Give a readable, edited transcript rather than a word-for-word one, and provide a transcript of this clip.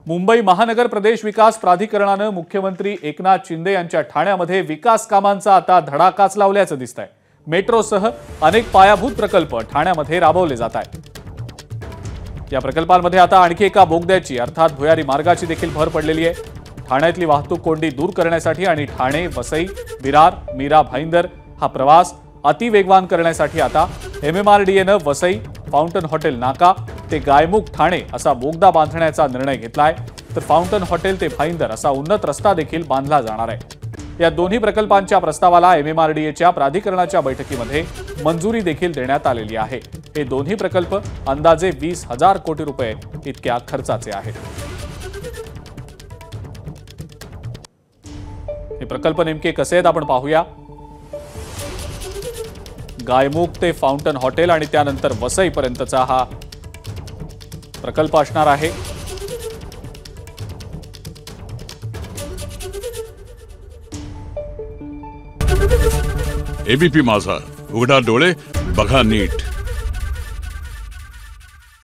मुंबई महानगर प्रदेश विकास प्राधिकरणाने मुख्यमंत्री एकनाथ शिंदे यांच्या ठाण्यामध्ये विकास कामांचा आता धडाकाच लावल्याचं दिसतंय। मेट्रोसह अनेक पायाभूत प्रकल्प ठाण्यामध्ये राबवले जात आहेत। या प्रकल्पांमध्ये आता आणखी एका बोगद्याची अर्थात भुयारी मार्गाची देखील भर पडलेली आहे। ठाण्यातली वाहतूक कोंडी दूर करण्यासाठी आणि ठाणे वसई विरार मीरा भाईंदर हा प्रवास अतिवेगवान करण्यासाठी आता MMRDA वसई फाउंटन हॉटेल नाका ते गायमुख ठाणे असा बोगदा बांधण्याचा निर्णय घेतलाय। तर फाउंटन हॉटेल ते भाईंदर असा उन्नत रस्ता देखील बांधला जाणार आहे। या दोन्ही प्रकल्पांच्या प्रस्तावाला MMRDAच्या प्राधिकरणाच्या बैठकीमध्ये मंजुरी देखील देण्यात आलेली आहे। हे दोन्ही प्रकल्प अंदाजे 20,000 कोटी रुपये इतक्या खर्चाचे आहेत। हे प्रकल्प नेमके कसे आहेत आपण पाहूया। गायमुख ते फाउंटन हॉटेल आणि त्यानंतर वसई पर्यंतचा हा प्रकल्प असणार आहे। ABP माझा, उघडा डोळे बघा नीट।